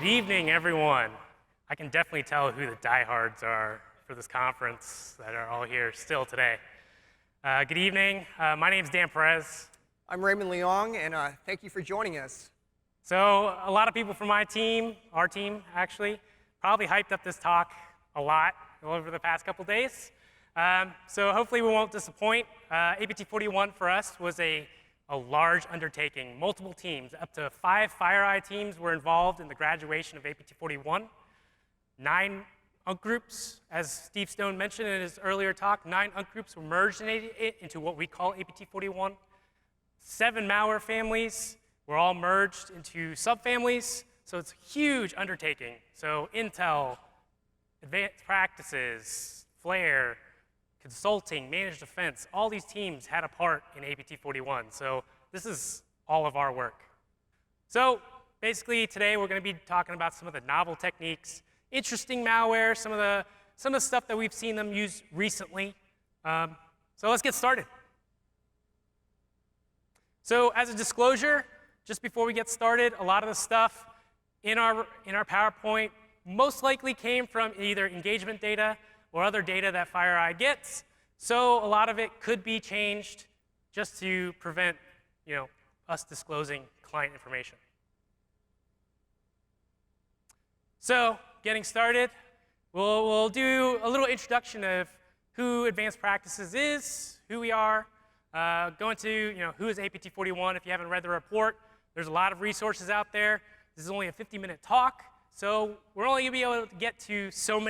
Good evening, everyone. I can definitely tell who the diehards are for this conference that are all here still today. Good evening. My name is Dan Perez. I'm Raymond Leong, and thank you for joining us. So a lot of people from my team, our team actually, probably hyped up this talk a lot over the past couple days. So hopefully we won't disappoint. APT41 for us was a large undertaking. Multiple teams, up to 5 FireEye teams were involved in the graduation of APT41. 9 UNC groups, as Steve Stone mentioned in his earlier talk, 9 UNC groups were merged into what we call APT41. 7 malware families were all merged into subfamilies, so it's a huge undertaking. So Intel, advanced practices, Flare, consulting, managed defense, all these teams had a part in APT41. So this is all of our work. So basically today we're going to be talking about some of the novel techniques, interesting malware, some of the stuff that we've seen them use recently. So let's get started. So as a disclosure, just before we get started, a lot of the stuff in our PowerPoint most likely came from either engagement data or other data that FireEye gets. So a lot of it could be changed just to prevent, us disclosing client information. So getting started, we'll do a little introduction of who Advanced Practices is, who we are, go into who is APT41. If you haven't read the report, there's a lot of resources out there. This is only a 50-minute talk, so we're only going to be able to get to so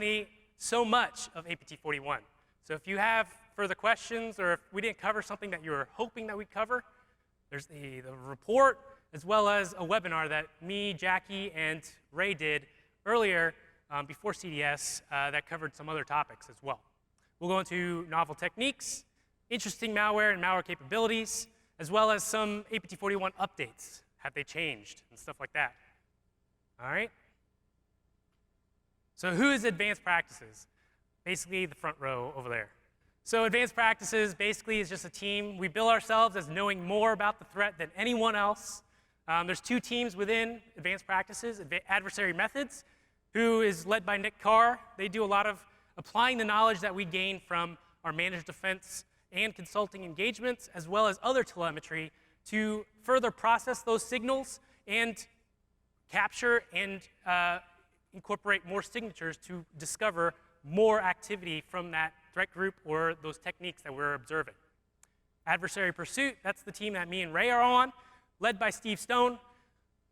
much of APT41. So if you have further questions or if we didn't cover something that you were hoping that we'd cover, there's the report as well as a webinar that me, Jackie, and Ray did earlier before CDS that covered some other topics as well. We'll go into novel techniques, interesting malware and malware capabilities, as well as some APT41 updates. Have they changed and stuff like that? All right? So who is Advanced Practices? Basically the front row over there. So Advanced Practices basically is just a team. We bill ourselves as knowing more about the threat than anyone else. There's 2 teams within Advanced Practices, Adversary Methods, who is led by Nick Carr. They do a lot of applying the knowledge that we gain from our managed defense and consulting engagements, as well as other telemetry, to further process those signals and capture and incorporate more signatures to discover more activity from that threat group or those techniques that we're observing. Adversary Pursuit, that's the team that me and Ray are on, led by Steve Stone.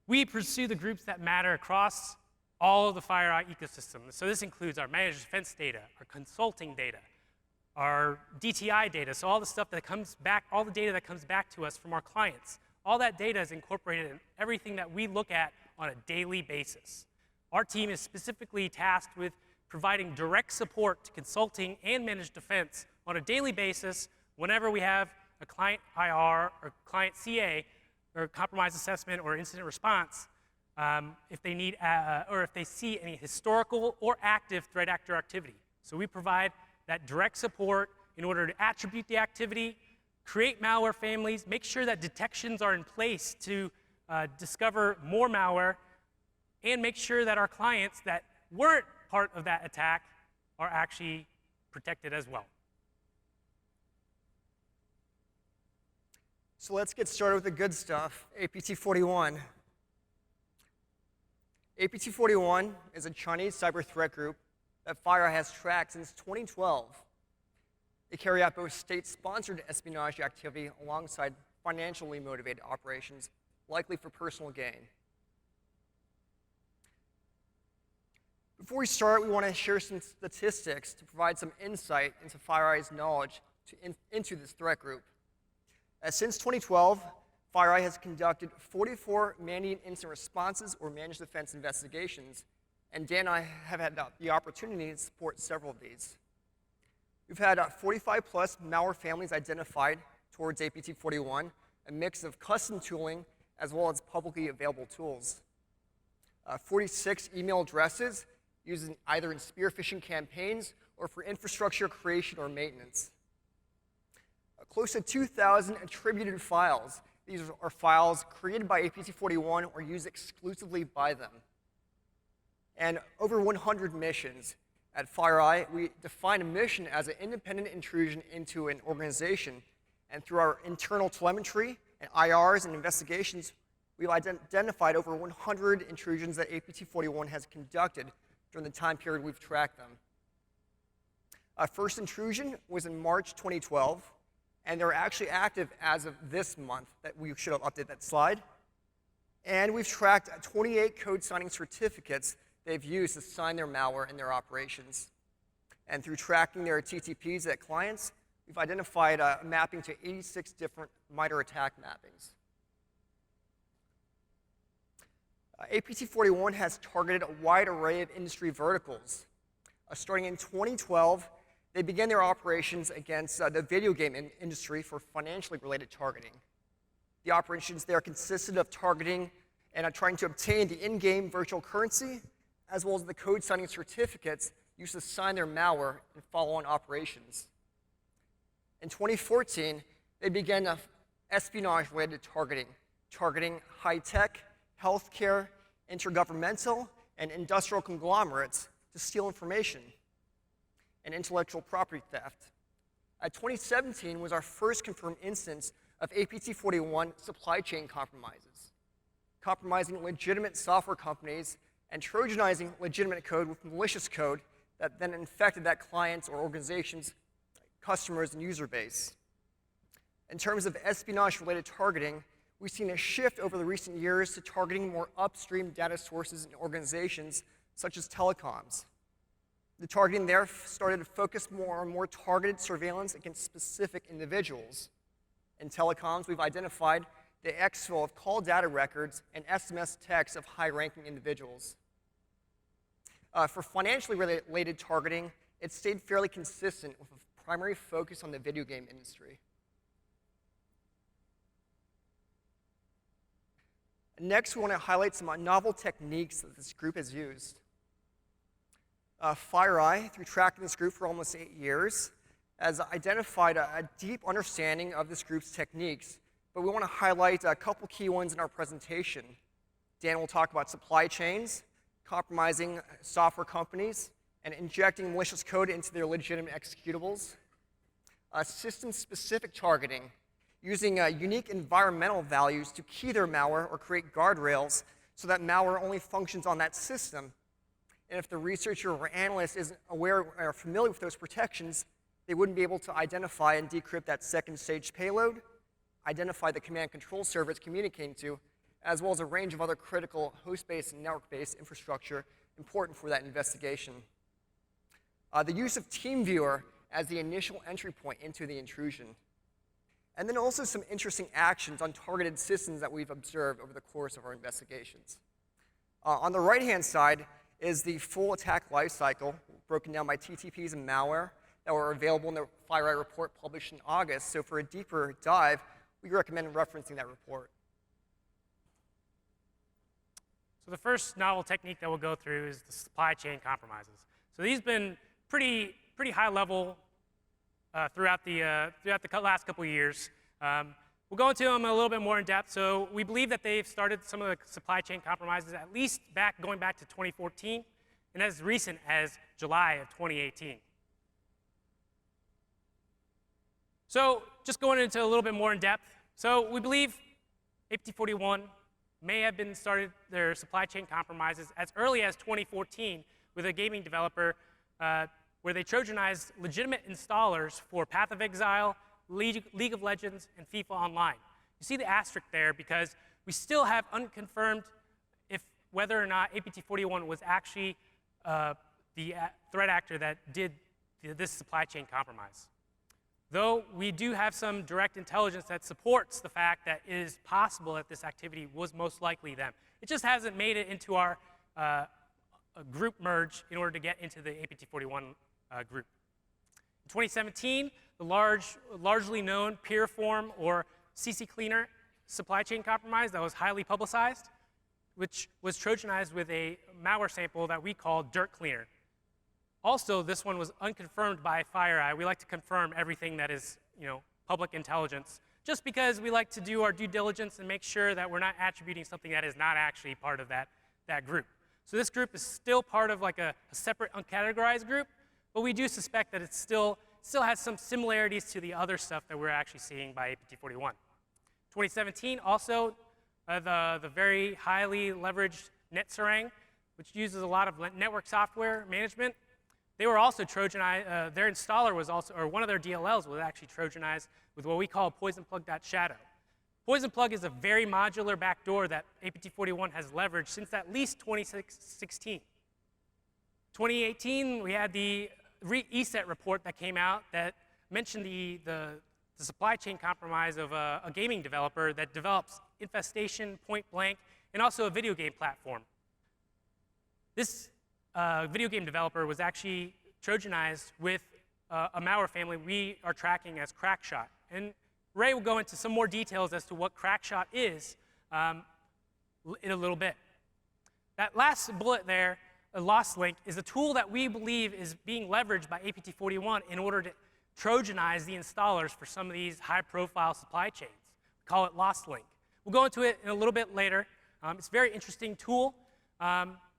We pursue the groups that matter across all of the FireEye ecosystem. So this includes our managed defense data, our consulting data, our DTI data, so all the stuff that comes back, all the data that comes back to us from our clients. All that data is incorporated in everything that we look at on a daily basis. Our team is specifically tasked with providing direct support to consulting and managed defense on a daily basis whenever we have a client IR or client CA or compromise assessment or incident response, if they need or if they see any historical or active threat actor activity. So we provide that direct support in order to attribute the activity, create malware families, make sure that detections are in place to discover more malware, and make sure that our clients that weren't part of that attack are actually protected as well. So let's get started with the good stuff, APT41. APT41 is a Chinese cyber threat group that FireEye has tracked since 2012. They carry out both state-sponsored espionage activity alongside financially motivated operations, likely for personal gain. Before we start, we want to share some statistics to provide some insight into FireEye's knowledge into this threat group. Since 2012, FireEye has conducted 44 managed incident responses or managed defense investigations, and Dan and I have had the opportunity to support several of these. We've had 45-plus malware families identified towards APT41, a mix of custom tooling as well as publicly available tools. 46 email addresses used either in spear phishing campaigns or for infrastructure creation or maintenance. Close to 2,000 attributed files. These are files created by APT41 or used exclusively by them. and over 100 missions. At FireEye, we define a mission as an independent intrusion into an organization, and through our internal telemetry and IRs and investigations, we've identified over 100 intrusions that APT41 has conducted during the time period we've tracked them. Our first intrusion was in March 2012, and they're actually active as of this month. That we should have updated that slide. And we've tracked 28 code signing certificates they've used to sign their malware in their operations. And through tracking their TTPs at clients, we've identified a mapping to 86 different MITRE attack mappings. APT41 has targeted a wide array of industry verticals. Starting in 2012, they began their operations against the video game industry for financially related targeting. The operations there consisted of targeting and trying to obtain the in-game virtual currency, as well as the code signing certificates used to sign their malware and follow-on operations. In 2014, they began espionage-related targeting high-tech, healthcare, intergovernmental, and industrial conglomerates to steal information, and intellectual property theft. 2017 was our first confirmed instance of APT41 supply chain compromises, compromising legitimate software companies and trojanizing legitimate code with malicious code that then infected that client's or organization's customers and user base. In terms of espionage-related targeting, we've seen a shift over the recent years to targeting more upstream data sources and organizations such as telecoms. The targeting there started to focus more on more targeted surveillance against specific individuals. In telecoms, we've identified the exfil of call data records and SMS texts of high-ranking individuals. For financially related targeting, it stayed fairly consistent with a primary focus on the video game industry. Next, we want to highlight some novel techniques that this group has used. FireEye, through tracking this group for almost 8 years, has identified a deep understanding of this group's techniques, but we want to highlight a couple key ones in our presentation. Dan will talk about supply chains, compromising software companies, and injecting malicious code into their legitimate executables. System-specific targeting, using unique environmental values to key their malware or create guardrails so that malware only functions on that system. And if the researcher or analyst isn't aware or familiar with those protections, they wouldn't be able to identify and decrypt that second stage payload, identify the command control server it's communicating to, as well as a range of other critical host-based and network-based infrastructure important for that investigation. The use of TeamViewer as the initial entry point into the intrusion. And then also some interesting actions on targeted systems that we've observed over the course of our investigations. On the right-hand side is the full attack lifecycle, broken down by TTPs and malware, that were available in the FireEye report published in August. So for a deeper dive, we recommend referencing that report. So the first novel technique that we'll go through is the supply chain compromises. So these have been pretty high level throughout the last couple of years. We'll go into them a little bit more in depth. So we believe that they've started some of the supply chain compromises at least going back to 2014, and as recent as July of 2018. So just going into a little bit more in depth. So we believe APT41 may have been started their supply chain compromises as early as 2014 with a gaming developer where they trojanized legitimate installers for Path of Exile, League of Legends, and FIFA Online. You see the asterisk there because we still have unconfirmed whether or not APT41 was actually the threat actor that did this supply chain compromise. Though we do have some direct intelligence that supports the fact that it is possible that this activity was most likely them. It just hasn't made it into our group merge in order to get into the APT41 group. In 2017, the largely known Piriform or CC Cleaner supply chain compromise that was highly publicized, which was trojanized with a malware sample that we call Dirt Cleaner. Also, this one was unconfirmed by FireEye. We like to confirm everything that is, public intelligence, just because we like to do our due diligence and make sure that we're not attributing something that is not actually part of that group. So this group is still part of like a separate uncategorized group, but we do suspect that it still has some similarities to the other stuff that we're actually seeing by APT41. 2017, also the very highly leveraged NetSerang, which uses a lot of network software management. They were also Trojanized, their installer was also, or one of their DLLs was actually Trojanized with what we call poisonplug.shadow. Poisonplug is a very modular backdoor that APT41 has leveraged since at least 2016. 2018, we had the ESET report that came out that mentioned the supply chain compromise of a gaming developer that develops Infestation, Point Blank, and also a video game platform. This video game developer was actually Trojanized with a malware family we are tracking as Crackshot. And Ray will go into some more details as to what Crackshot is in a little bit. That last bullet there, a loss link, is a tool that we believe is being leveraged by APT41 in order to Trojanize the installers for some of these high-profile supply chains. We call it loss link. We'll go into it in a little bit later. It's a very interesting tool.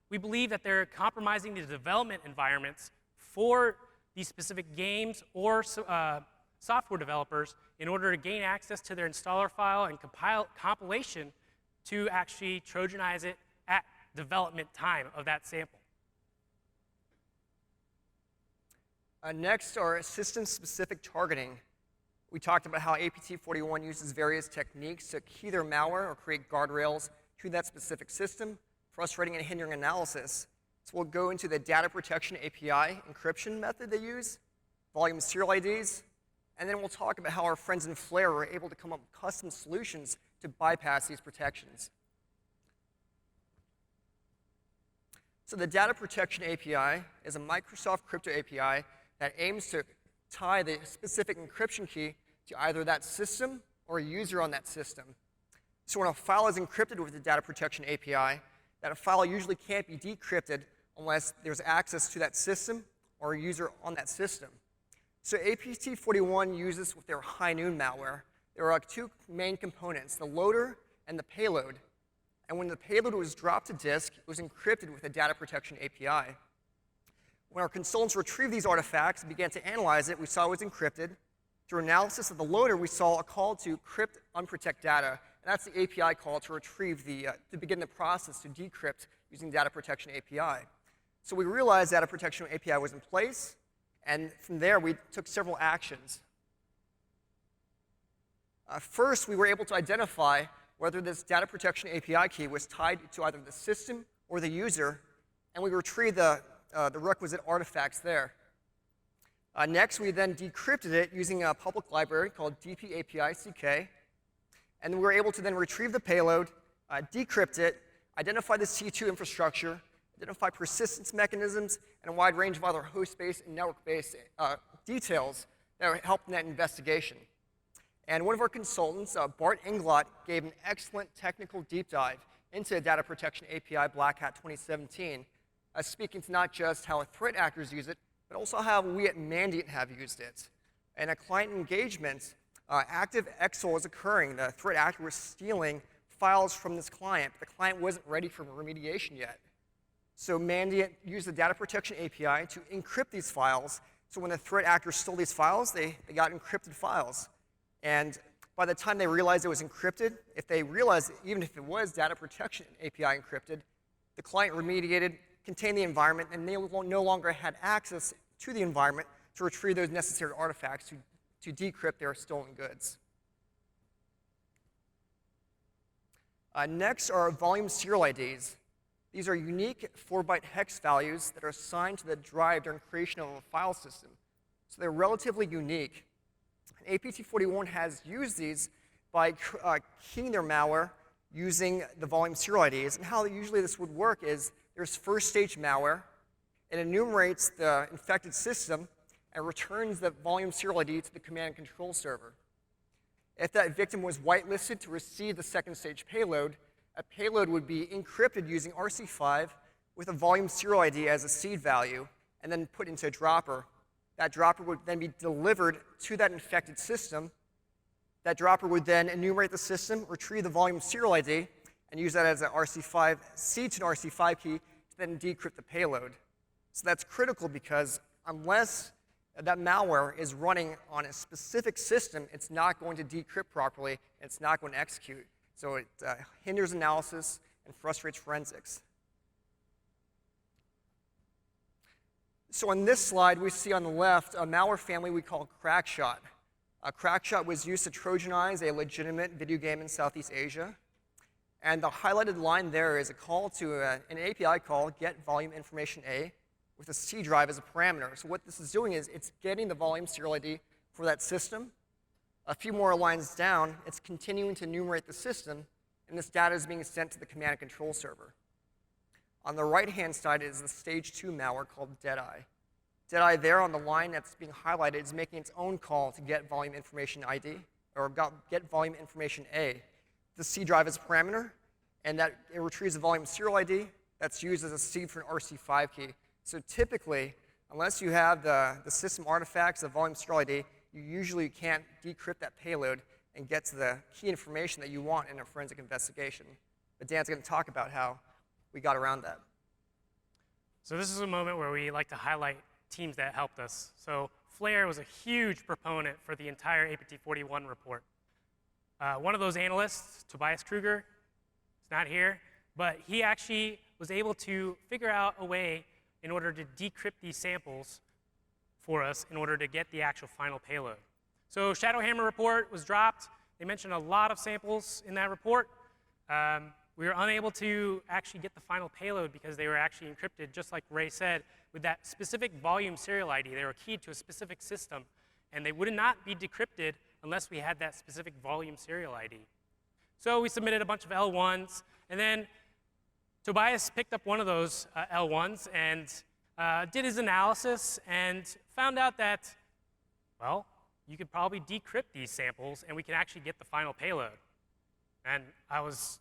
We believe that they're compromising the development environments for these specific games or software developers in order to gain access to their installer file and compilation to actually Trojanize it at development time of that sample. Next are system-specific targeting. We talked about how APT41 uses various techniques to key their malware or create guardrails to that specific system, frustrating and hindering analysis. So we'll go into the data protection API encryption method they use, volume serial IDs, and then we'll talk about how our friends in Flare were able to come up with custom solutions to bypass these protections. So the data protection API is a Microsoft crypto API that aims to tie the specific encryption key to either that system or a user on that system. So when a file is encrypted with the data protection API, that file usually can't be decrypted unless there's access to that system or a user on that system. So APT41 uses with their high noon malware. There are like two main components, the loader and the payload. And when the payload was dropped to disk, it was encrypted with the data protection API. When our consultants retrieved these artifacts and began to analyze it, we saw it was encrypted. Through analysis of the loader, we saw a call to crypt unprotect data. And that's the API call to retrieve to begin the process to decrypt using data protection API. So we realized data protection API was in place, and from there we took several actions. First, we were able to identify whether this data protection API key was tied to either the system or the user, and we retrieved the requisite artifacts there. Next, we then decrypted it using a public library called dp-api-ck, and we were able to then retrieve the payload, decrypt it, identify the C2 infrastructure, identify persistence mechanisms, and a wide range of other host-based and network-based details that helped in that investigation. And one of our consultants, Bart Englot, gave an excellent technical deep dive into the Data Protection API Black Hat 2017, speaking to not just how threat actors use it, but also how we at Mandiant have used it. And at client engagement, active XOR was occurring. The threat actor was stealing files from this client, but the client wasn't ready for remediation yet. So Mandiant used the Data Protection API to encrypt these files, so when the threat actor stole these files, they got encrypted files. And by the time they realized it was encrypted, if they realized, even if it was Data Protection API encrypted, the client remediated, contained the environment, and they no longer had access to the environment to retrieve those necessary artifacts to decrypt their stolen goods. Next are volume serial IDs. These are unique 4-byte hex values that are assigned to the drive during creation of a file system. So they're relatively unique. And APT41 has used these by keying their malware using the volume serial IDs. And how usually this would work is there's first-stage malware. It enumerates the infected system and returns the volume serial ID to the command and control server. If that victim was whitelisted to receive the second-stage payload, a payload would be encrypted using RC5 with a volume serial ID as a seed value and then put into a dropper. That dropper would then be delivered to that infected system. That dropper would then enumerate the system, retrieve the volume serial ID, and use that as an RC5 seed to an RC5 key to then decrypt the payload. So that's critical because unless that malware is running on a specific system, it's not going to decrypt properly, and it's not going to execute. So it hinders analysis and frustrates forensics. So on this slide, we see on the left a malware family we call Crackshot. Crackshot was used to Trojanize a legitimate video game in Southeast Asia. And the highlighted line there is a call to an API call, get volume information A, with a C drive as a parameter. So what this is doing is it's getting the volume serial ID for that system. A few more lines down, it's continuing to enumerate the system, and this data is being sent to the command and control server. On the right-hand side is the stage 2 malware called Deadeye. Deadeye there on the line that's being highlighted is making its own call to get volume information ID, or get volume information A. The C drive is a parameter, and that it retrieves the volume serial ID that's used as a seed for an RC5 key. So typically, unless you have the system artifacts, the volume serial ID, you usually can't decrypt that payload and get to the key information that you want in a forensic investigation. But Dan's going to talk about how we got around that. So this is a moment where we like to highlight teams that helped us. So Flare was a huge proponent for the entire APT41 report. One of those analysts, Tobias Kruger, is not here, but he actually was able to figure out a way in order to decrypt these samples for us in order to get the actual final payload. So Shadowhammer report was dropped. They mentioned a lot of samples in that report. We were unable to actually get the final payload because they were actually encrypted, just like Ray said, with that specific volume serial ID. They were keyed to a specific system, and they would not be decrypted unless we had that specific volume serial ID. So we submitted a bunch of L1s, and then Tobias picked up one of those L1s and did his analysis and found out that, well, you could probably decrypt these samples, and we can actually get the final payload. And it was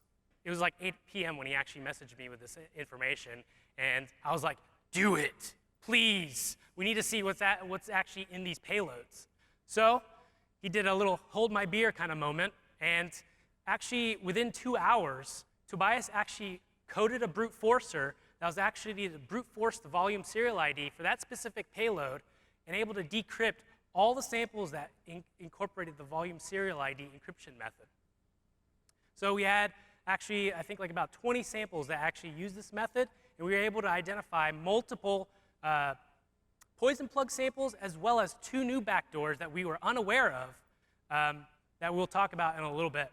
like 8 p.m. when he actually messaged me with this information, and I was like, do it, please. We need to see what's actually in these payloads. So he did a little hold my beer kind of moment, and actually within 2 hours, Tobias actually coded a brute forcer that was actually to brute force the volume serial ID for that specific payload and able to decrypt all the samples that incorporated the volume serial ID encryption method. So we had actually, I think, like about 20 samples that actually use this method, and we were able to identify multiple poison plug samples as well as 2 new backdoors that we were unaware of that we'll talk about in a little bit.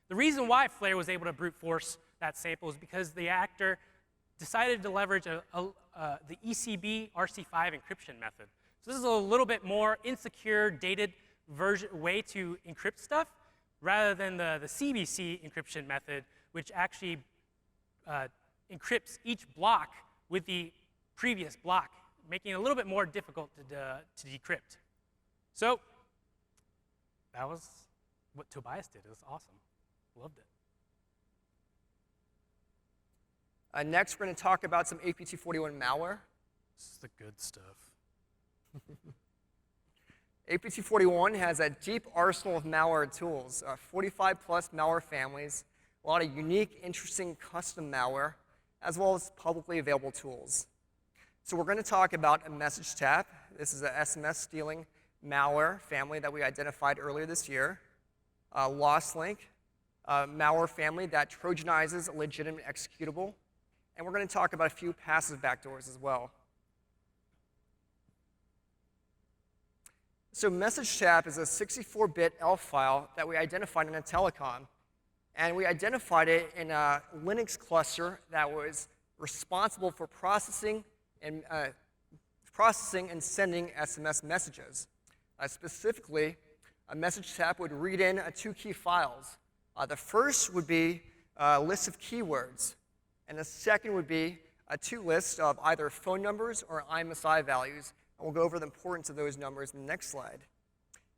The reason why Flare was able to brute force that sample is because the actor decided to leverage the ECB RC5 encryption method. So this is a little bit more insecure, dated way to encrypt stuff, rather than the CBC encryption method, which actually encrypts each block with the previous block, making it a little bit more difficult to decrypt. So that was what Tobias did. It was awesome. Loved it. Next, we're going to talk about some APT41 malware. This is the good stuff. APT41 has a deep arsenal of malware tools, 45+ malware families, a lot of unique, interesting custom malware, as well as publicly available tools. So we're going to talk about a message tap. This is an SMS stealing malware family that we identified earlier this year. Lost link, malware family that trojanizes a legitimate executable. And we're going to talk about a few passive backdoors as well. So message tap is a 64-bit ELF file that we identified in a telecom. And we identified it in a Linux cluster that was responsible for processing and sending SMS messages. Specifically, a message tap would read in 2 key files. The first would be a list of keywords, and the second would be 2 lists of either phone numbers or IMSI values. And we'll go over the importance of those numbers in the next slide.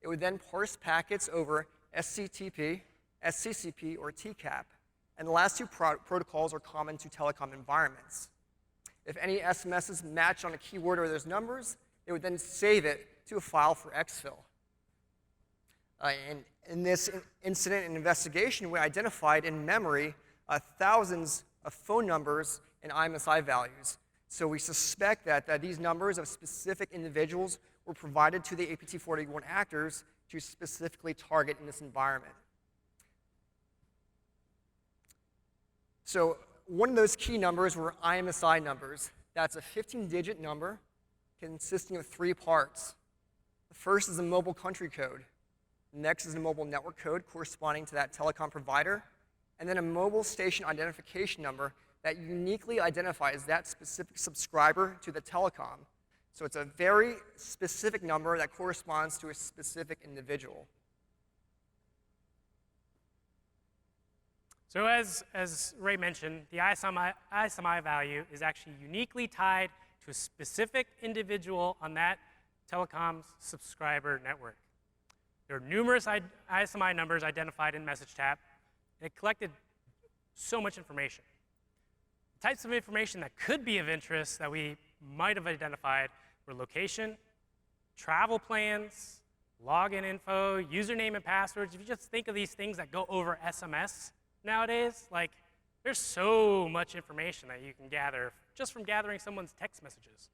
It would then parse packets over SCTP, SCCP, or TCAP. And the last 2 protocols are common to telecom environments. If any SMSs match on a keyword or those numbers, it would then save it to a file for exfil. In this incident and investigation, we identified in memory thousands of phone numbers and IMSI values. So we suspect that these numbers of specific individuals were provided to the APT41 actors to specifically target in this environment. So one of those key numbers were IMSI numbers. That's a 15-digit number consisting of 3 parts. The first is a mobile country code. The next is a mobile network code corresponding to that telecom provider, and then a mobile station identification number that uniquely identifies that specific subscriber to the telecom. So it's a very specific number that corresponds to a specific individual. So as Ray mentioned, the ISMI value is actually uniquely tied to a specific individual on that telecom's subscriber network. There are numerous ISMI numbers identified in MessageTap, and it collected so much information. The types of information that could be of interest that we might have identified were location, travel plans, login info, username and passwords. If you just think of these things that go over SMS nowadays, like, there's so much information that you can gather just from gathering someone's text messages.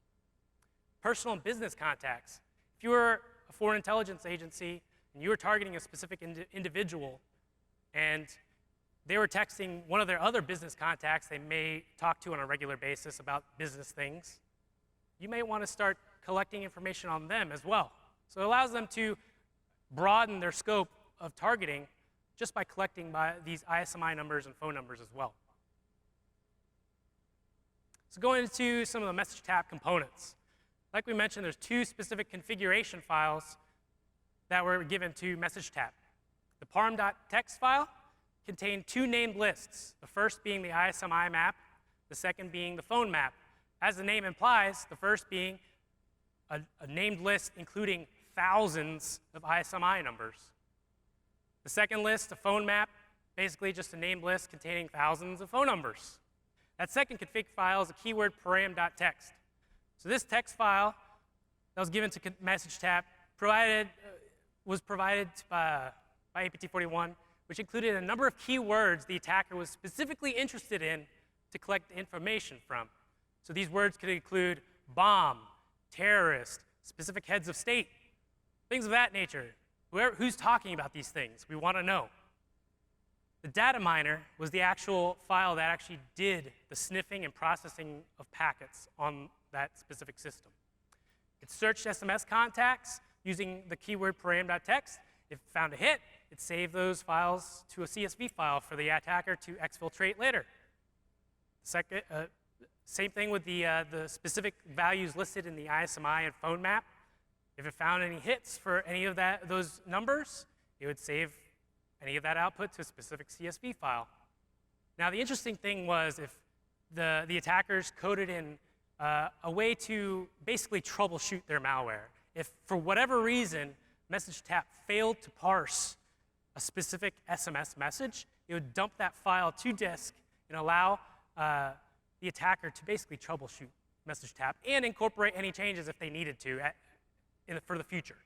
Personal and business contacts. If you were a foreign intelligence agency and you were targeting a specific individual and they were texting one of their other business contacts they may talk to on a regular basis about business things, you may want to start collecting information on them as well. So it allows them to broaden their scope of targeting just by collecting these ISMI numbers and phone numbers as well. So going into some of the MessageTap components. Like we mentioned, there's 2 specific configuration files that were given to MessageTap. The parm.txt file contained 2 named lists, the first being the ISMI map, the second being the phone map. As the name implies, the first being a named list including thousands of ISMI numbers. The second list, a phone map, basically just a named list containing thousands of phone numbers. That second config file is a keyword param.txt. So this text file that was given to MessageTap was provided by APT41, which included a number of keywords the attacker was specifically interested in to collect information from. So these words could include bomb, terrorist, specific heads of state, things of that nature. Who's talking about these things? We want to know. The data miner was the actual file that actually did the sniffing and processing of packets on that specific system. It searched SMS contacts using the keyword param.txt. If it found a hit, it saved those files to a CSV file for the attacker to exfiltrate later. Same thing with the specific values listed in the ISMI and phone map. If it found any hits for any of those numbers, it would save any of that output to a specific CSV file. Now, the interesting thing was if the attackers coded in a way to basically troubleshoot their malware. If, for whatever reason, MessageTap failed to parse a specific SMS message, it would dump that file to disk and allow the attacker to basically troubleshoot MessageTap and incorporate any changes if they needed to for the future.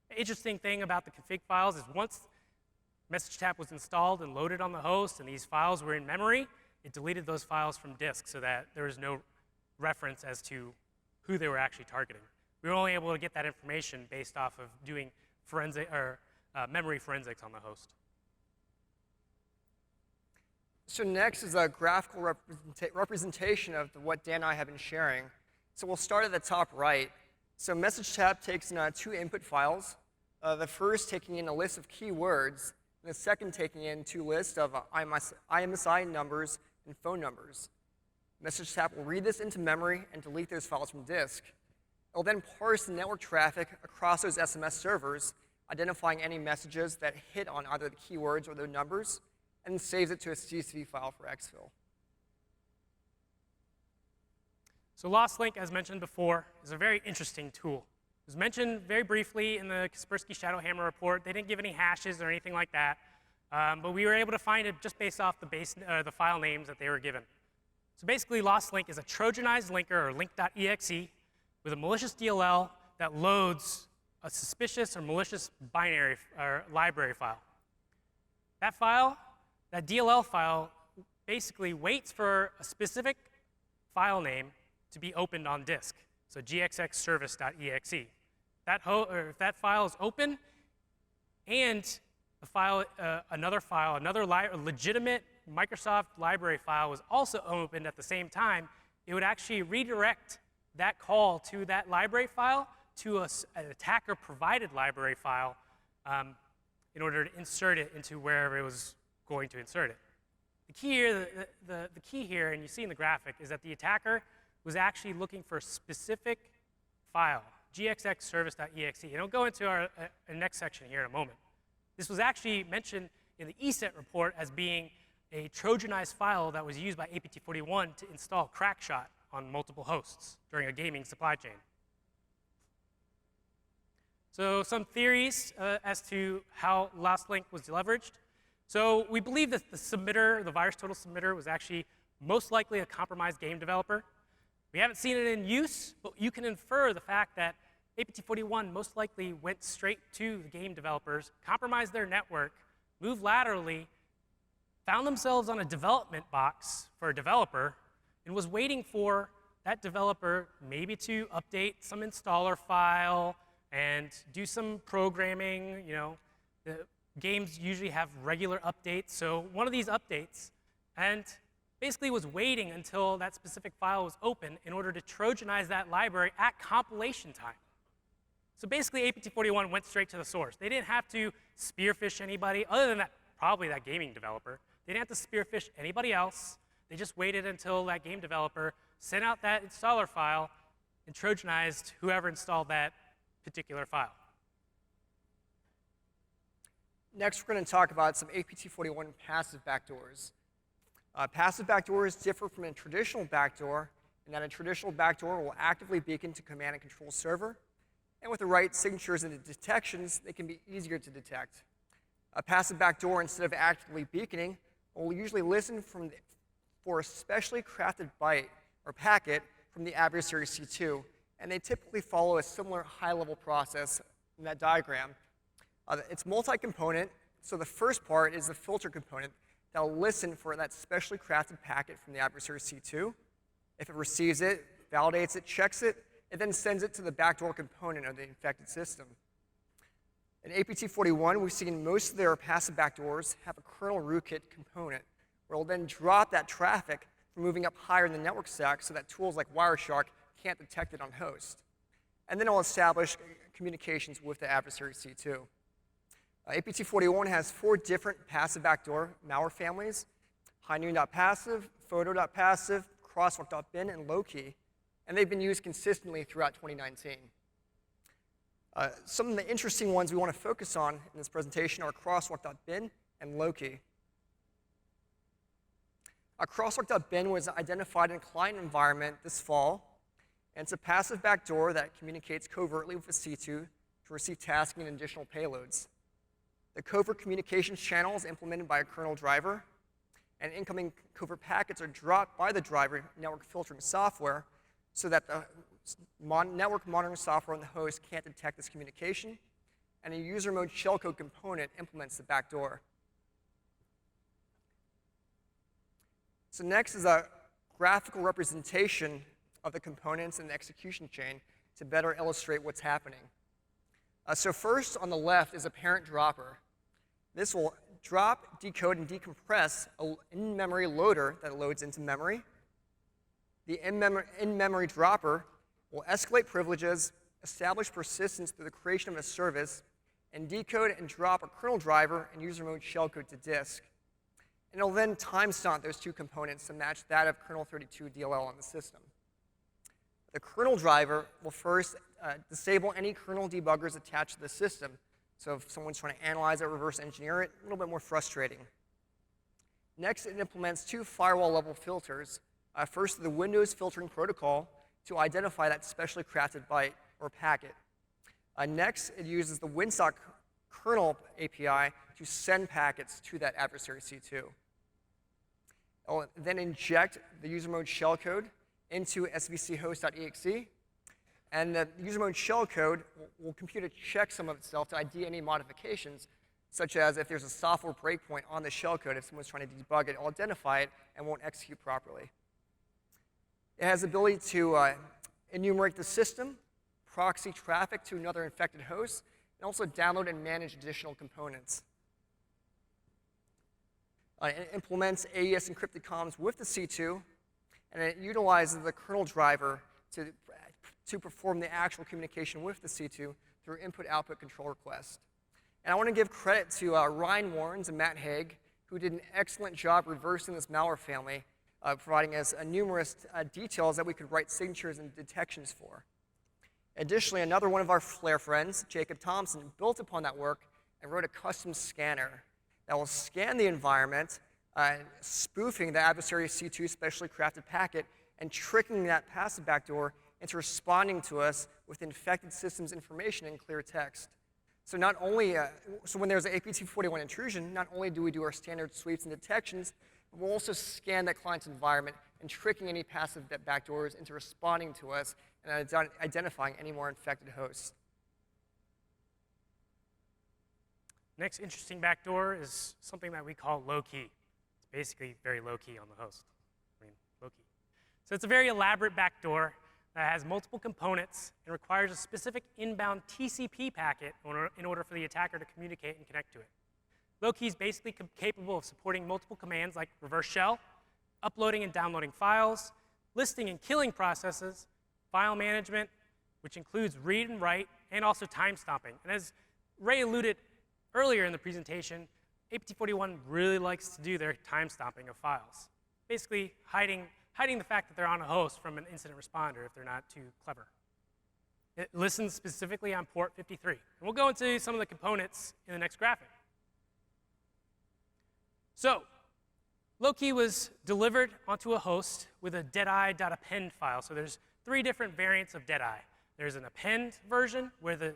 The interesting thing about the config files is once MessageTap was installed and loaded on the host and these files were in memory, it deleted those files from disk so that there was no reference as to who they were actually targeting. We were only able to get that information based off of doing memory forensics on the host. So next is a graphical representation of what Dan and I have been sharing. So we'll start at the top right. So MessageTap takes in 2 input files, the first taking in a list of keywords, and the second taking in 2 lists of IMSI numbers and phone numbers. MessageTap will read this into memory and delete those files from disk. It will then parse the network traffic across those SMS servers, identifying any messages that hit on either the keywords or the numbers, and saves it to a CSV file for exfil. So Lost Link, as mentioned before, is a very interesting tool. It was mentioned very briefly in the Kaspersky Shadowhammer report. They didn't give any hashes or anything like that, but we were able to find it just based off the file names that they were given. So basically, Lost Link is a Trojanized linker, or link.exe, with a malicious DLL that loads a suspicious or malicious binary or library file. That DLL file, basically waits for a specific file name to be opened on disk, so gxxservice.exe. If that file is open and another legitimate Microsoft library file was also opened at the same time, it would actually redirect that call to that library file to an attacker-provided library file in order to insert it into wherever it was going to insert it. The key here, and you see in the graphic, is that the attacker was actually looking for a specific file, gxxservice.exe. And I'll go into our next section here in a moment. This was actually mentioned in the ESET report as being a Trojanized file that was used by APT41 to install Crackshot on multiple hosts during a gaming supply chain. So some theories as to how Last Link was leveraged. So we believe that the submitter, the VirusTotal submitter, was actually most likely a compromised game developer. We haven't seen it in use, but you can infer the fact that APT41 most likely went straight to the game developers, compromised their network, moved laterally, found themselves on a development box for a developer, and was waiting for that developer maybe to update some installer file and do some programming. You know, the games usually have regular updates, so one of these updates, and basically was waiting until that specific file was open in order to Trojanize that library at compilation time. So basically, APT41 went straight to the source. They didn't have to spearfish anybody, other than that, probably that gaming developer. They didn't have to spearfish anybody else. They just waited until that game developer sent out that installer file and Trojanized whoever installed that particular file. Next, we're going to talk about some APT41 passive backdoors. Passive backdoors differ from a traditional backdoor in that a traditional backdoor will actively beacon to command and control server, and with the right signatures and detections, they can be easier to detect. A passive backdoor, instead of actively beaconing, will usually listen for a specially crafted byte or packet from the adversary C2, and they typically follow a similar high-level process in that diagram. It's multi-component, so the first part is the filter component that will listen for that specially crafted packet from the adversary C2. If it receives it, validates it, checks it, it then sends it to the backdoor component of the infected system. In APT41, we've seen most of their passive backdoors have a kernel rootkit component, where it'll then drop that traffic from moving up higher in the network stack so that tools like Wireshark can't detect it on host. And then it'll establish communications with the adversary C2. APT41 has 4 different passive backdoor malware families: highnoon.passive, photo.passive, crosswalk.bin, and lowkey, and they've been used consistently throughout 2019. Some of the interesting ones we want to focus on in this presentation are crosswalk.bin and lowkey. Crosswalk.bin was identified in a client environment this fall, and it's a passive backdoor that communicates covertly with a C2 to receive tasking and additional payloads. The covert communications channel is implemented by a kernel driver, and incoming covert packets are dropped by the driver network filtering software so that the network monitoring software on the host can't detect this communication, and a user mode shellcode component implements the backdoor. So next is a graphical representation of the components and the execution chain to better illustrate what's happening. So first, on the left is a parent dropper. This will drop, decode, and decompress an in-memory loader that loads into memory. The in-memory dropper will escalate privileges, establish persistence through the creation of a service, and decode and drop a kernel driver and user mode shellcode to disk. And it'll then timestamp those 2 components to match that of kernel 32 DLL on the system. The kernel driver will first disable any kernel debuggers attached to the system. So if someone's trying to analyze it, reverse engineer it, a little bit more frustrating. Next, it implements 2 firewall-level filters. First, the Windows filtering protocol to identify that specially crafted byte or packet. Next, it uses the WinSock kernel API to send packets to that adversary C2. It'll then inject the user mode shellcode into svchost.exe, and the user mode shellcode will compute a checksum of itself to ID any modifications such as if there's a software breakpoint on the shellcode, if someone's trying to debug it, it'll identify it and won't execute properly. It has the ability to enumerate the system, proxy traffic to another infected host, and also download and manage additional components. It implements AES encrypted comms with the C2, and it utilizes the kernel driver to perform the actual communication with the C2 through input-output control requests. And I want to give credit to Ryan Warrens and Matt Haig, who did an excellent job reversing this malware family, providing us numerous details that we could write signatures and detections for. Additionally, another one of our Flare friends, Jacob Thompson, built upon that work and wrote a custom scanner that will scan the environment, spoofing the adversary's C2 specially crafted packet and tricking that passive backdoor into responding to us with infected systems information in clear text. So not only, so when there's an APT41 intrusion, not only do we do our standard sweeps and detections, but we'll also scan that client's environment and tricking any passive backdoors into responding to us and identifying any more infected hosts. Next interesting backdoor is something that we call low-key. It's basically very low-key on the host. I mean, low-key. So it's a very elaborate backdoor that has multiple components and requires a specific inbound TCP packet in order for the attacker to communicate and connect to it. Low-key is basically capable of supporting multiple commands like reverse shell, uploading and downloading files, listing and killing processes, file management, which includes read and write, and also time stomping. And as Ray alluded earlier in the presentation, APT41 really likes to do their time stomping of files, basically hiding the fact that they're on a host from an incident responder if they're not too clever. It listens specifically on port 53. And we'll go into some of the components in the next graphic. So, low-key was delivered onto a host with a deadeye.append file. So there's 3 different variants of deadeye. There's an append version where the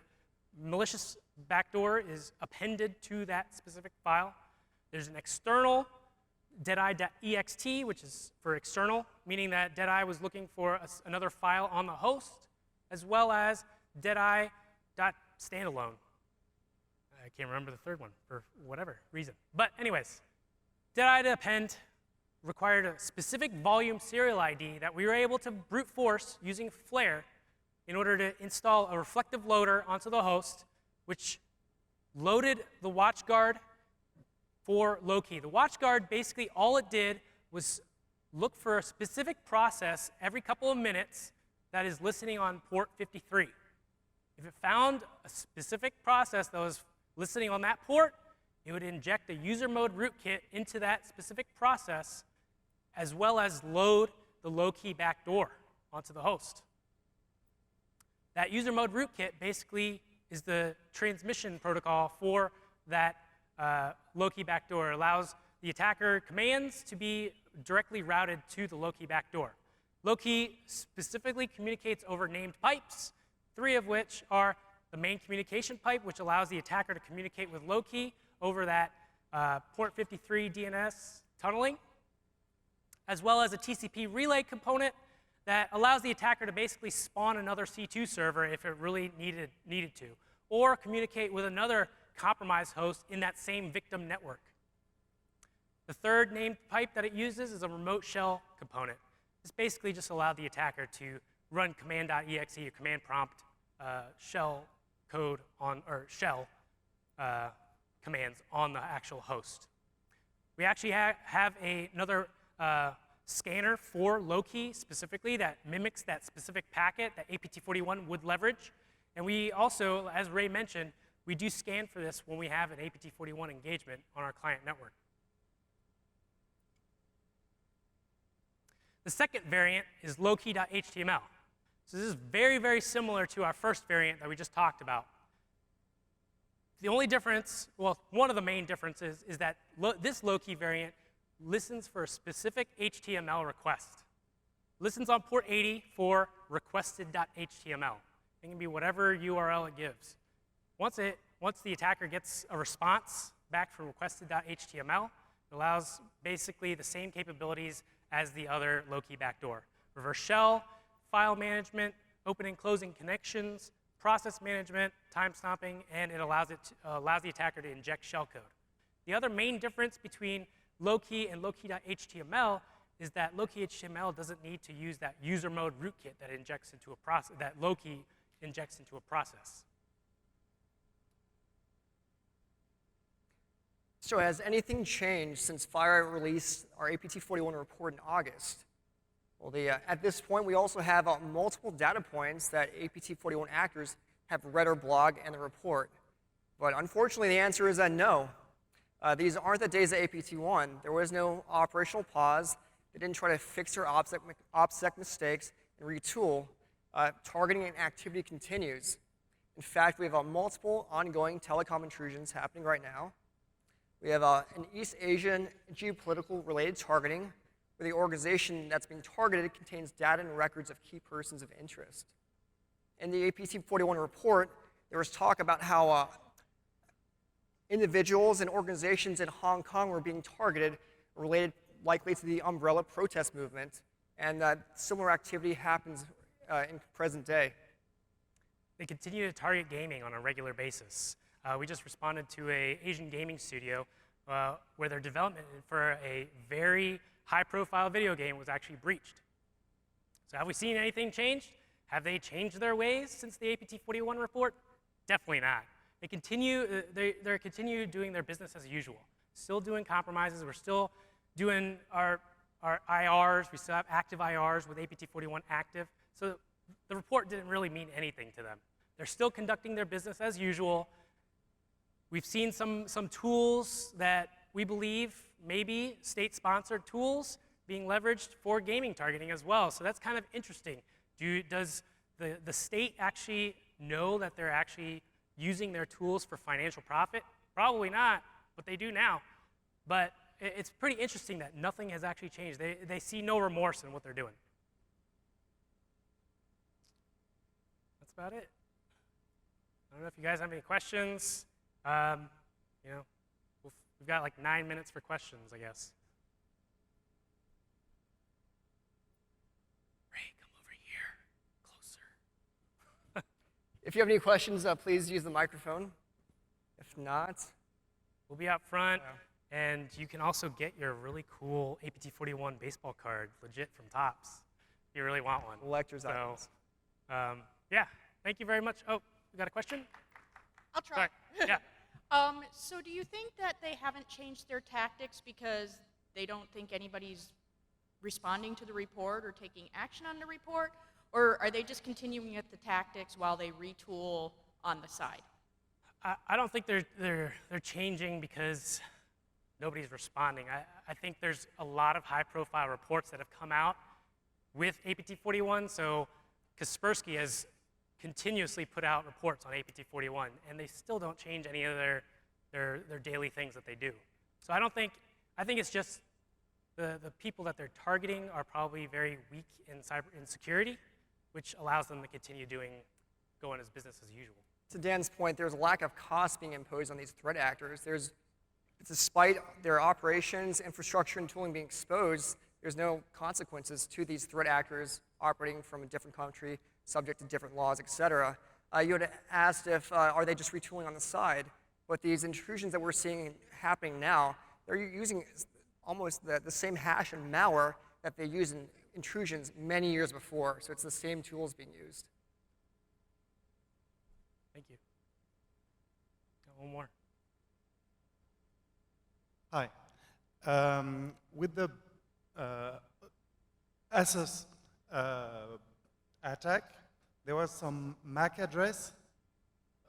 malicious backdoor is appended to that specific file. There's an external deadeye.ext, which is for external, meaning that deadeye was looking for another file on the host, as well as deadeye.standalone. I can't remember the third one for whatever reason. But anyways, deadeye.append required a specific volume serial ID that we were able to brute force using Flare in order to install a reflective loader onto the host, which loaded the WatchGuard for low-key. The WatchGuard, basically all it did was look for a specific process every couple of minutes that is listening on port 53. If it found a specific process that was listening on that port, it would inject a user mode rootkit into that specific process, as well as load the low-key backdoor onto the host. That user mode rootkit basically is the transmission protocol for that low-key backdoor. It allows the attacker commands to be directly routed to the low-key backdoor. Low-key specifically communicates over named pipes, 3 of which are the main communication pipe, which allows the attacker to communicate with low-key over that port 53 DNS tunneling, as well as a TCP relay component that allows the attacker to basically spawn another C2 server if it really needed to, or communicate with another compromised host in that same victim network. The third named pipe that it uses is a remote shell component. This basically just allowed the attacker to run command.exe or command prompt shell code on, or shell commands on the actual host. We actually have another scanner for low-key specifically that mimics that specific packet that APT41 would leverage. And we also, as Ray mentioned, we do scan for this when we have an APT41 engagement on our client network. The second variant is low-key.html. So this is very, very similar to our first variant that we just talked about. The only difference, well, one of the main differences is that this low-key variant listens for a specific HTML request. Listens on port 80 for requested.html. It can be whatever URL it gives. Once the attacker gets a response back from requested.html, it allows basically the same capabilities as the other low-key backdoor. Reverse shell, file management, open and closing connections, process management, time stopping, and it allows the attacker to inject shellcode. The other main difference between low-key and low-key.html is that low-key HTML doesn't need to use that user mode rootkit that injects into a process, that low-key injects into a process. So has anything changed since FireEye released our APT41 report in August? Well, at this point, we also have multiple data points that APT41 actors have read our blog and the report. But unfortunately, the answer is that no. These aren't the days of APT1. There was no operational pause. They didn't try to fix their OPSEC mistakes and retool. Targeting and activity continues. In fact, we have multiple ongoing telecom intrusions happening right now. We have an East Asian geopolitical related targeting, where the organization that's being targeted contains data and records of key persons of interest. In the APT41 report, there was talk about how individuals and organizations in Hong Kong were being targeted, related likely to the umbrella protest movement, and that similar activity happens in present day. They continue to target gaming on a regular basis. We just responded to an Asian gaming studio where their development for a very high-profile video game was actually breached. So have we seen anything change? Have they changed their ways since the APT41 report? Definitely not. They continue, they're continue doing their business as usual. Still doing compromises. We're still doing our IRs. We still have active IRs with APT41 active. So the report didn't really mean anything to them. They're still conducting their business as usual. We've seen some tools that we believe maybe state-sponsored tools being leveraged for gaming targeting as well. So that's kind of interesting. Does the state actually know that they're actually using their tools for financial profit? Probably not, but they do now. But it's pretty interesting that nothing has actually changed. They see no remorse in what they're doing. That's about it. I don't know if you guys have any questions. You know, we've got like 9 minutes for questions, I guess. Ray, come over here, closer. If you have any questions, please use the microphone. If not, we'll be out front, and you can also get your really cool APT41 baseball card, legit from Topps, if you really want one. Collector's items. Yeah, thank you very much. Oh, you got a question? I'll try. Sorry. Yeah. So do you think that they haven't changed their tactics because they don't think anybody's responding to the report or taking action on the report? Or are they just continuing with the tactics while they retool on the side? I don't think they're changing because nobody's responding. I think there's a lot of high-profile reports that have come out with APT41. So Kaspersky has continuously put out reports on APT41, and they still don't change any of their daily things that they do. So I think it's just the people that they're targeting are probably very weak in security, which allows them to continue going as business as usual. To Dan's point, there's a lack of cost being imposed on these threat actors. Despite their operations, infrastructure, and tooling being exposed, there's no consequences to these threat actors operating from a different country, subject to different laws, et cetera. You had asked if, are they just retooling on the side? But these intrusions that we're seeing happening now, they're using almost the same hash and malware that they used in intrusions many years before. So it's the same tools being used. Thank you. Got one more. Hi. With the ASUS attack, there was some MAC address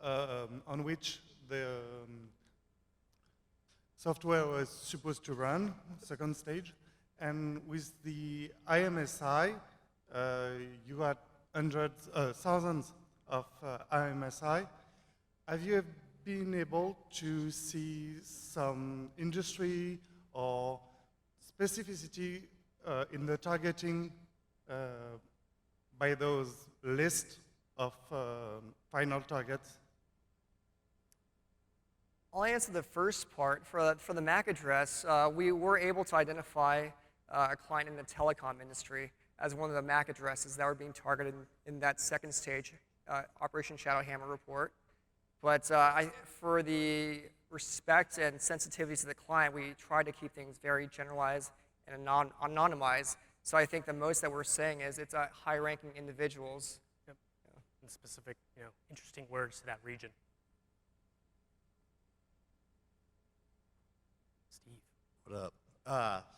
on which the software was supposed to run, second stage. And with the IMSI, you had thousands of IMSI. Have you been able to see some industry or specificity in the targeting by those lists of final targets? I'll answer the first part. For the MAC address, we were able to identify a client in the telecom industry as one of the MAC addresses that were being targeted in that second stage Operation Shadowhammer report. But for the respect and sensitivity to the client, we try to keep things very generalized and anonymized. So I think the most that we're saying is it's high-ranking individuals. Yep. And specific, interesting words to that region. Steve. What up?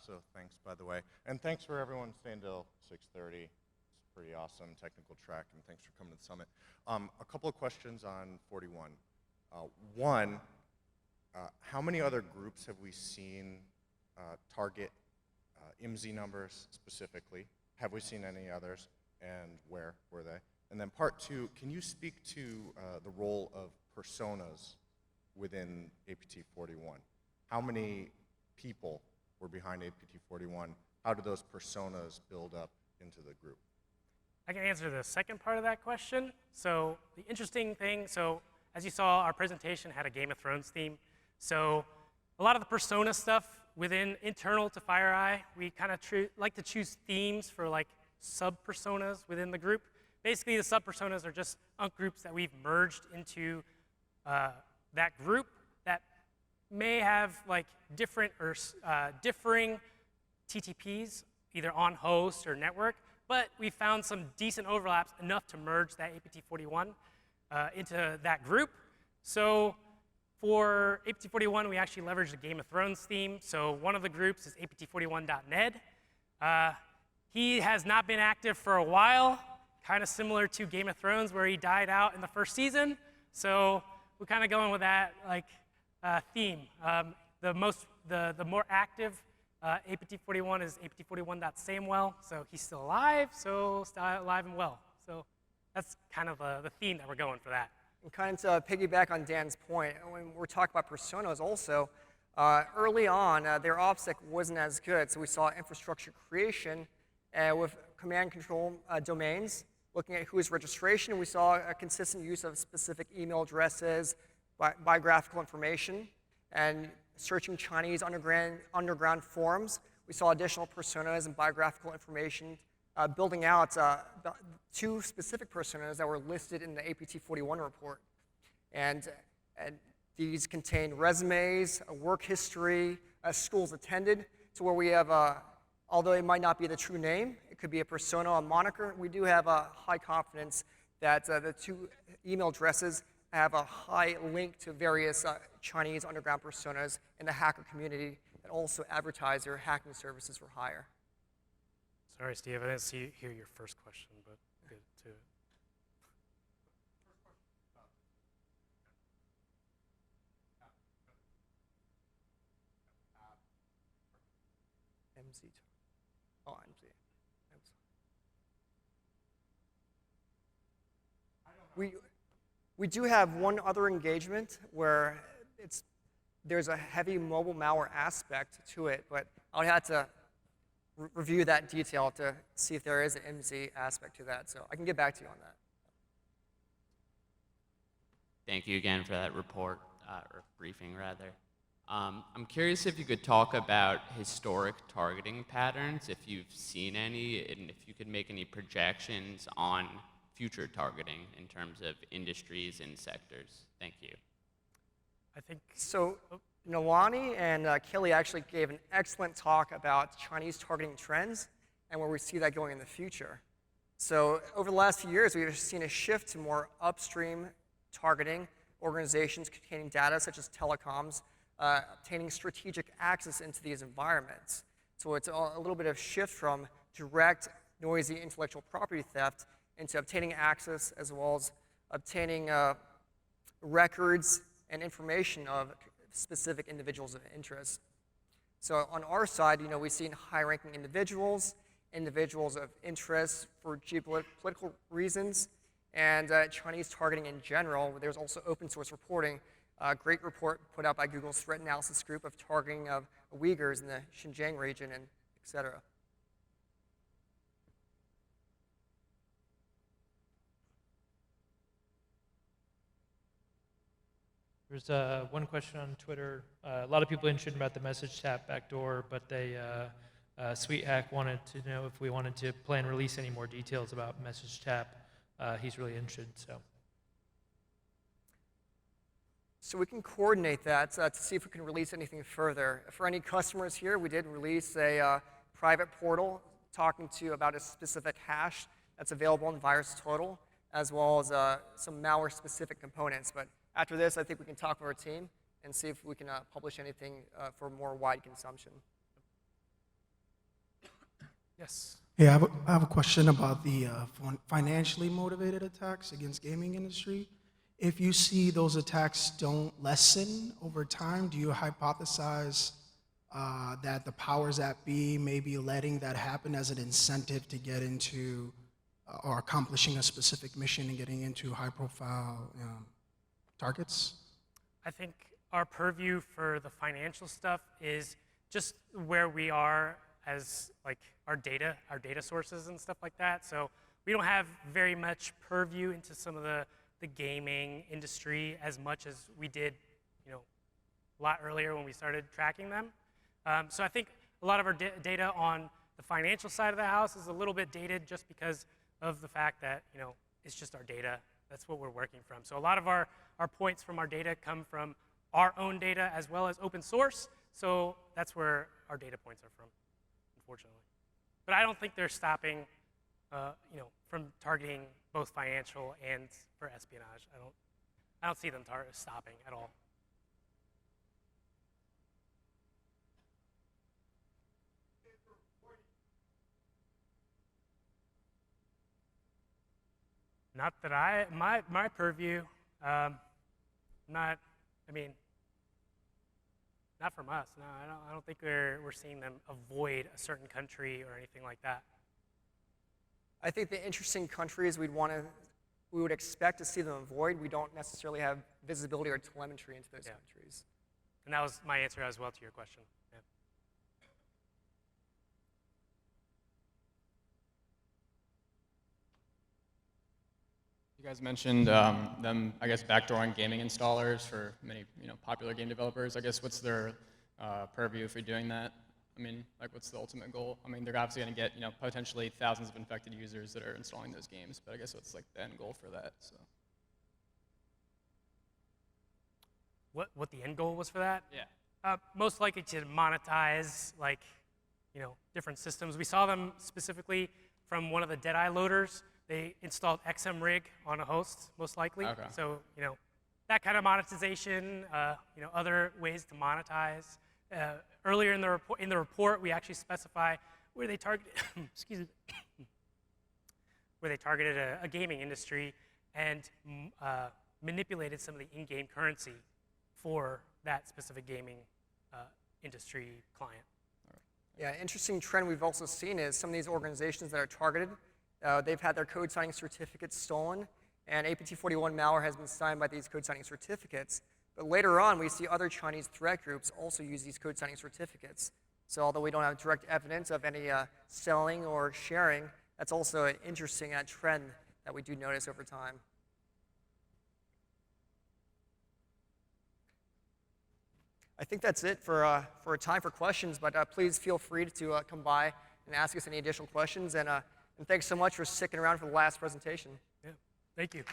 So thanks, by the way. And thanks for everyone staying till 6:30. It's pretty awesome technical track, and thanks for coming to the summit. A couple of questions on 41. One, how many other groups have we seen target IMSI numbers specifically? Have we seen any others, and where were they? And then part two, can you speak to the role of personas within APT41? How many people were behind APT41? How do those personas build up into the group? I can answer the second part of that question. So the interesting thing, as you saw, our presentation had a Game of Thrones theme. So a lot of the persona stuff within internal to FireEye, we kind of like to choose themes for like sub-personas within the group. Basically, the sub-personas are just groups that we've merged into that group that may have like different or differing TTPs, either on host or network, but we found some decent overlaps enough to merge that APT41 into that group. So for APT41, we actually leveraged the Game of Thrones theme. So one of the groups is APT41.Ned. He has not been active for a while, kind of similar to Game of Thrones, where he died out in the first season. So we're kind of going with that theme. The more active APT41 is APT41.Samewell. So he's still alive, so still alive and well. So that's kind of the theme that we're going for that. And kind of to piggyback on Dan's point, when we're talking about personas also, early on, their OPSEC wasn't as good, so we saw infrastructure creation with command control domains. Looking at whose registration, we saw a consistent use of specific email addresses, biographical information, and searching Chinese underground forums. We saw additional personas and biographical information, building out two specific personas that were listed in the APT41 report. And these contain resumes, a work history, schools attended, to where we have, although it might not be the true name, it could be a persona, a moniker, we do have a high confidence that the two email addresses have a high link to various Chinese underground personas in the hacker community that also advertise their hacking services for hire. Sorry, Steve, I didn't hear your first question, but good too. MZ. Oh, MZ. We do have one other engagement where there's a heavy mobile malware aspect to it, but I'll have to review that detail to see if there is an MZ aspect to that. So I can get back to you on that. Thank you again for that report, or briefing rather. I'm curious if you could talk about historic targeting patterns, if you've seen any, and if you could make any projections on future targeting in terms of industries and sectors. Thank you. I think so. Nalani and Kelly actually gave an excellent talk about Chinese targeting trends and where we see that going in the future. So over the last few years, we've seen a shift to more upstream targeting, organizations containing data such as telecoms, obtaining strategic access into these environments. So it's a little bit of shift from direct, noisy intellectual property theft into obtaining access as well as obtaining records and information of specific individuals of interest. So on our side, we've seen high-ranking individuals of interest for geopolitical reasons, and Chinese targeting in general. There's also open source reporting, a great report put out by Google's threat analysis group of targeting of Uyghurs in the Xinjiang region, and et cetera. There's one question on Twitter. A lot of people interested about the message tap backdoor, but Sweet Hack wanted to know if we wanted to plan release any more details about message tap he's really interested. So we can coordinate that to see if we can release anything further. For any customers here, we did release a private portal talking to you about a specific hash that's available in VirusTotal, as well as some malware-specific components. But after this, I think we can talk with our team and see if we can publish anything for more wide consumption. Yes. Yeah, I have a question about the financially motivated attacks against gaming industry. If you see those attacks don't lessen over time, do you hypothesize that the powers that be may be letting that happen as an incentive to get into or accomplishing a specific mission and getting into high-profile targets? I think our purview for the financial stuff is just where we are as like our data sources and stuff like that. So we don't have very much purview into some of the gaming industry as much as we did, a lot earlier when we started tracking them. So I think a lot of our data on the financial side of the house is a little bit dated just because of the fact that, it's just our data. That's what we're working from. So a lot of our points from our data come from our own data as well as open source. So that's where our data points are from, unfortunately. But I don't think they're stopping, from targeting both financial and for espionage. I don't see them stopping at all. Not that my purview, not from us. No, I don't think we're seeing them avoid a certain country or anything like that. I think the interesting countries we would expect to see them avoid, we don't necessarily have visibility or telemetry into those countries. And that was my answer as well to your question. Yeah. You guys mentioned them, I guess, backdooring gaming installers for many, popular game developers. I guess what's their purview for doing that? What's the ultimate goal? They're obviously going to get, potentially thousands of infected users that are installing those games, but I guess what's the end goal for that? So. What the end goal was for that? Yeah. Most likely to monetize, different systems. We saw them specifically from one of the Deadeye loaders. They installed XMRig on a host, most likely. Okay. So, that kind of monetization, other ways to monetize. Earlier in the report, we actually specify where they targeted, excuse me, where they targeted a gaming industry and manipulated some of the in-game currency for that specific gaming industry client. Yeah, interesting trend we've also seen is some of these organizations that are targeted, they've had their code signing certificates stolen, and APT41 malware has been signed by these code signing certificates. But later on, we see other Chinese threat groups also use these code signing certificates. So although we don't have direct evidence of any selling or sharing, that's also an interesting trend that we do notice over time. I think that's it for a time for questions, but please feel free to come by and ask us any additional questions. And thanks so much for sticking around for the last presentation. Yeah, thank you.